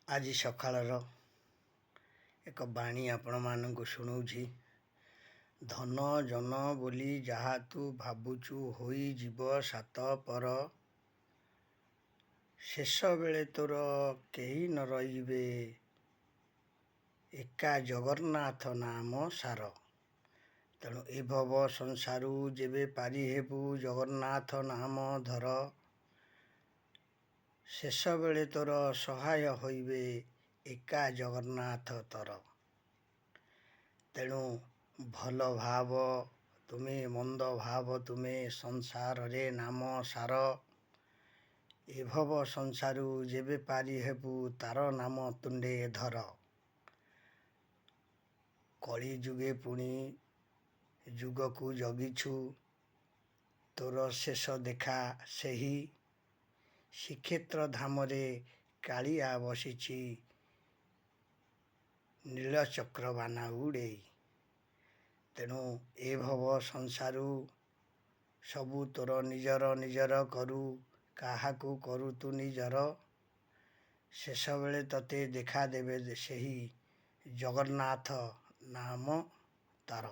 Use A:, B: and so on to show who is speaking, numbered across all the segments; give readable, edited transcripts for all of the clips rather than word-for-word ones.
A: ଆଜି ସକାଳର ଏକ ବାଣୀ ଆପଣମାନଙ୍କୁ ଶୁଣାଉଛି। ଧନ ଜନ ବୋଲି ଯାହା ତୁ ଭାବୁଛୁ ହୋଇଯିବ ସାତ ପର। ଶେଷ ବେଳେ ତୋର କେହି ନ ରହିବେ, ଏକା ଜଗନ୍ନାଥ ନାମ ସାର। ତେଣୁ ଏ ଭବ ସଂସାରୁ ଯେବେ ପାରି ହେବୁ, ଜଗନ୍ନାଥ ନାମ ଧର। ଶେଷ ବେଳେ ତୋର ସହାୟ ହୋଇବେ, ଏକା ଜଗନ୍ନାଥ ତୋର। ତେଣୁ ଭଲ ଭାବ ତୁମେ, ମନ୍ଦ ଭାବ ତୁମେ, ସଂସାରରେ ନାମ ସାର। ଏ ଭବ ସଂସାରୁ ଯେବେ ପାରି ହେବୁ, ତାର ନାମ ତୁଣ୍ଡେ ଧର। କଳି ଯୁଗେ ପୁଣି ଯୁଗକୁ ଜଗିଛୁ, ତୋର ଶେଷ ଦେଖା ସେହି। ଶ୍ରୀକ୍ଷେତ୍ର ଧାମରେ କାଳିଆ ବସିଛି, ନୀଳଚକ୍ର ବାନା ଉଡ଼େଇ। ତେଣୁ ଏ ଭବ ସଂସାରୁ ସବୁ ତୋର ନିଜର ନିଜର କରୁ, କାହାକୁ କରୁ ତୁ ନିଜର। ଶେଷ ବେଳେ ତତେ ଦେଖା ଦେବେ ସେହି, ଜଗନ୍ନାଥ ନାମ ତାର।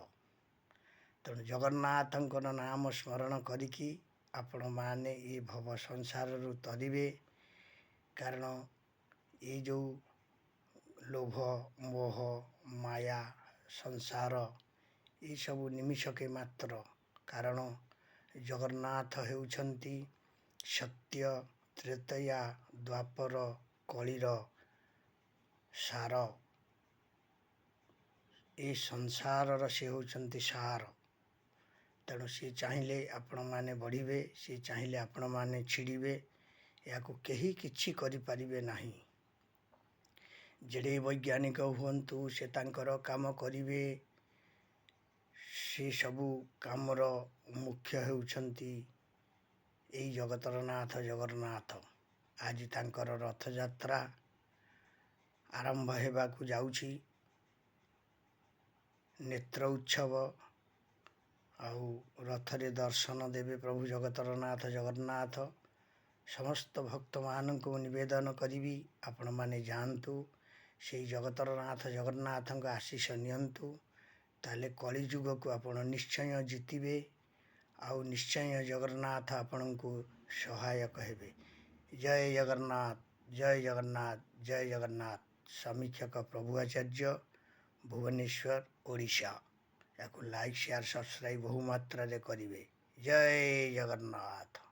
A: ତେଣୁ ଜଗନ୍ନାଥଙ୍କର ନାମ ସ୍ମରଣ କରିକି ଆପଣମାନେ ଏ ଭବ ସଂସାରରୁ ତରିବେ। କାରଣ ଏଇ ଯେଉଁ ଲୋଭ ମୋହ ମାୟା ସଂସାର, ଏସବୁ ନିମିଷକେ ମାତ୍ର। କାରଣ ଜଗନ୍ନାଥ ହେଉଛନ୍ତି ସତ୍ୟ, ତ୍ରେତୟା, ଦ୍ୱାପର, କଳିର ସାର। ଏ ସଂସାରର ସେ ହେଉଛନ୍ତି ସାର। ତେଣୁ ସିଏ ଚାହିଁଲେ ଆପଣମାନେ ବଢ଼ିବେ, ସିଏ ଚାହିଁଲେ ଆପଣମାନେ ଛିଡ଼ିବେ। ଏହାକୁ କେହି କିଛି କରିପାରିବେ ନାହିଁ। ଯେଡ଼େ ବୈଜ୍ଞାନିକ ହୁଅନ୍ତୁ, ସେ ତାଙ୍କର କାମ କରିବେ। ସେ ସବୁ କାମର ମୁଖ୍ୟ ହେଉଛନ୍ତି ଏଇ ଜଗତର ନାଥ ଜଗନ୍ନାଥ। ଆଜି ତାଙ୍କର ରଥଯାତ୍ରା ଆରମ୍ଭ ହେବାକୁ ଯାଉଛି। ନେତ୍ର ଉତ୍ସବ, ଆଉ ରଥରେ ଦର୍ଶନ ଦେବେ ପ୍ରଭୁ ଜଗତର ନାଥ ଜଗନ୍ନାଥ। ସମସ୍ତ ଭକ୍ତମାନଙ୍କୁ ନିବେଦନ କରିବି, ଆପଣମାନେ ଯାଆନ୍ତୁ, ସେଇ ଜଗତର ନାଥ ଜଗନ୍ନାଥଙ୍କ ଆଶୀଷ ନିଅନ୍ତୁ। ତାହେଲେ କଳିଯୁଗକୁ ଆପଣ ନିଶ୍ଚୟ ଜିତିବେ, ଆଉ ନିଶ୍ଚୟ ଜଗନ୍ନାଥ ଆପଣଙ୍କୁ ସହାୟକ ହେବେ। ଜୟ ଜଗନ୍ନାଥ, ଜୟ ଜଗନ୍ନାଥ, ଜୟ ଜଗନ୍ନାଥ। ସମୀକ୍ଷକ ପ୍ରଭୁ ଆଚାର୍ଯ୍ୟ, ଭୁବନେଶ୍ୱର, ଓଡ଼ିଶା। ଏହାକୁ ଲାଇକ୍, ସେୟାର, ସବସ୍କ୍ରାଇବ୍ ବହୁମାତ୍ରାରେ କରିବେ। ଜୟ ଜଗନ୍ନାଥ।